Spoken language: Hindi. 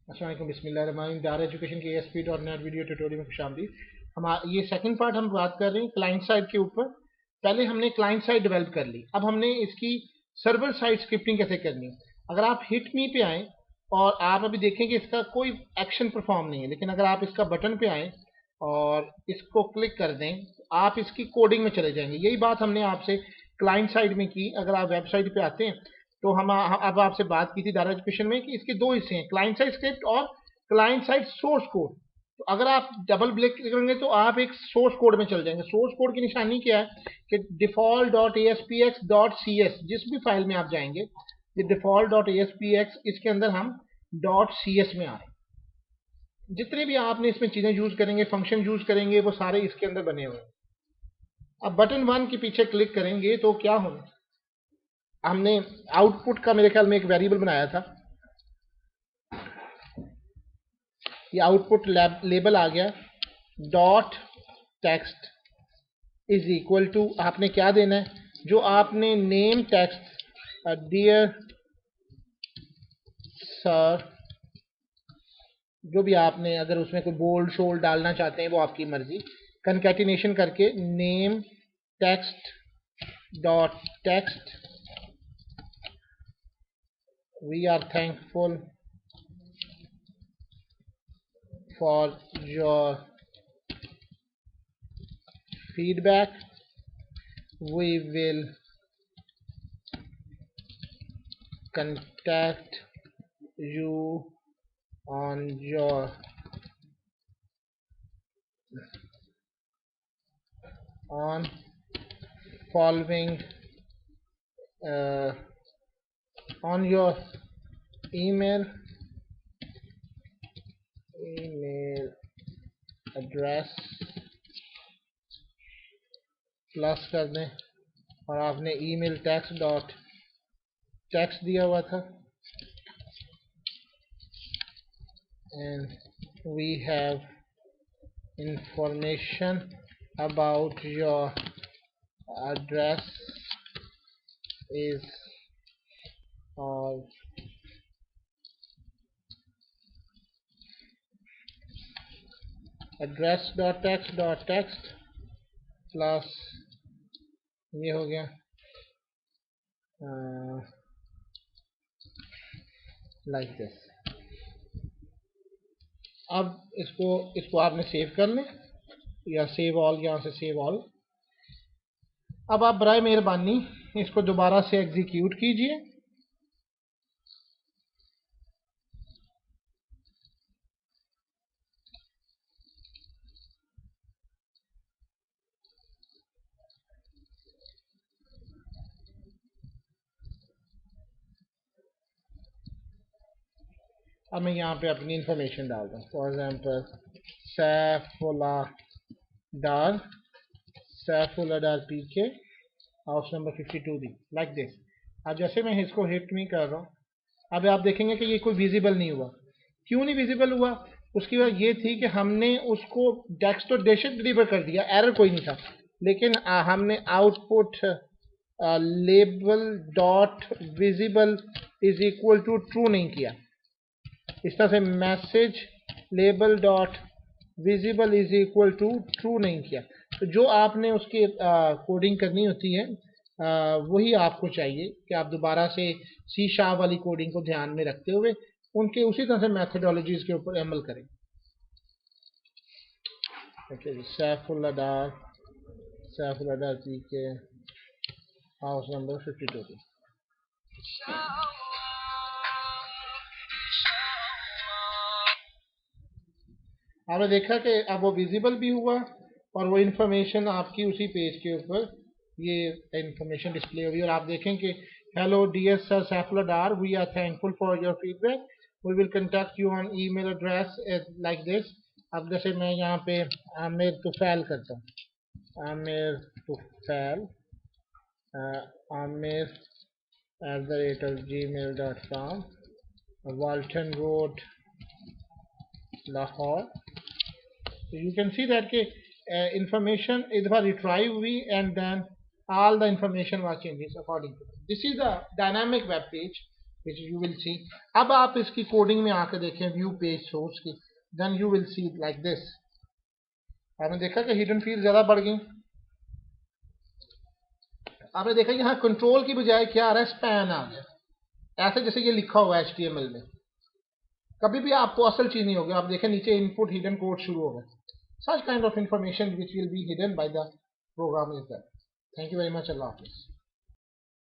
अस्सलाम वालेकुम, बिस्मिल्लाहिर्रहमानिर्रहीम। दार एजुकेशन के ASP.NET वीडियो ट्यूटोरियल में खुशामदीद। हम ये सेकंड पार्ट हम बात कर रहे हैं क्लाइंट साइड के ऊपर। पहले हमने क्लाइंट साइड डेवलप कर ली, अब हमने इसकी सर्वर साइड स्क्रिप्टिंग कैसे करनी। अगर आप हिट मी पे आए और आप अभी देखें कि इसका कोई एक्शन परफॉर्म नहीं है, लेकिन अगर आप इसका बटन पे आए और इसको क्लिक कर दें तो आप इसकी कोडिंग में चले जाएंगे। यही बात हमने आपसे क्लाइंट साइड में की। अगर आप वेबसाइट पे आते हैं तो हम अब आपसे बात की थी दारा एजुकेशन में कि इसके दो हिस्से हैं, क्लाइंट साइड स्क्रिप्ट और क्लाइंट साइड सोर्स कोड। तो अगर आप डबल क्लिक करेंगे तो आप एक सोर्स कोड में चल जाएंगे। सोर्स कोड की निशानी क्या है कि default.aspx.cs, जिस भी फाइल में आप जाएंगे ये default.aspx, इसके अंदर हम .cs में आ रहे हैं। जितने भी आपने इसमें चीजें यूज करेंगे, फंक्शन यूज करेंगे, वो सारे इसके अंदर बने हुए हैं। अब बटन 1 के पीछे क्लिक करेंगे तो क्या होगा, हमने आउटपुट का मेरे ख्याल में एक वेरिएबल बनाया था। ये आउटपुट लेबल आ गया dot text is equal to, आपने क्या देना है, जो आपने नेम टेक्स्ट डियर सर, जो भी आपने, अगर उसमें कोई बोल्ड शोल्ड डालना चाहते हैं वो आपकी मर्जी, कंकैटिनेशन करके name text dot text we are thankful for your feedback, we will contact you on your on following uh, on your email address plus कर दें, और आपने ईमेल टेक्स्ट डॉट टेक्स्ट दिया हुआ था, and we have information about your address is or address dot text plus ये हो गया लाइक दिस। अब इसको आपने सेव कर लें या सेव ऑल, यहाँ से सेव ऑल। अब आप बराए मेहरबानी इसको दोबारा से एग्जीक्यूट कीजिए। अब मैं यहाँ पे अपनी इंफॉर्मेशन डाल दूँ, for example Saifullah Dar PK, house number 52 the, like this. अब जैसे मैं इसको हिट नहीं कर रहा हूँ, अब आप देखेंगे कि ये कोई विजिबल नहीं हुआ। क्यों नहीं विजिबल हुआ? उसकी वजह ये थी कि हमने उसको डेस्टिनेशन डिलीवर कर दिया, एरर कोई नहीं था, लेकिन हमने output label dot visible is equal to true नहीं किया। इस तरह से message label dot visible is equal to true नहीं किया। तो जो आपने उसकी कोडिंग करनी होती है वही आपको चाहिए कि आप दोबारा से सी शार्प वाली कोडिंग को ध्यान में रखते हुए उनके उसी तरह से मैथडोलॉजीज के ऊपर अमल करें। ओके, सैफुल्ला डार PK, हाउस नंबर 52। आपने देखा कि अब वो विजिबल भी हुआ और वो इंफॉर्मेशन आपकी उसी पेज के ऊपर ये इंफॉर्मेशन डिस्प्ले हुई। और आप देखें कि hello dear sir Saifullah Dar, we are thankful for your feedback, we will contact you on email address like this. अब जैसे मैं यहाँ पे आमिर तुफैल करता हूँ, Aamir Tufail amir@gmail.com, Walton Road, Lahore. So you can see that information is retrieved हुई and then all the information was changes according to this. This is the dynamic web page which you will see. अब आप इसकी कोडिंग में आके देखें व्यू पेज सोर्स की, then you will see like this. आपने देखा कि हिडन फील्ड ज्यादा बढ़ गई। आपने देखा यहाँ कंट्रोल की बजाय क्या आ रहा है, स्पैन आ गया, ऐसे जैसे ये लिखा हुआ है HTML में। कभी भी आपको असल चीज नहीं होगी। आप देखें नीचे इनपुट हिडन कोड शुरू होगा। Such kind of information which will be hidden by the program is that. Thank you very much. Allah Hafiz.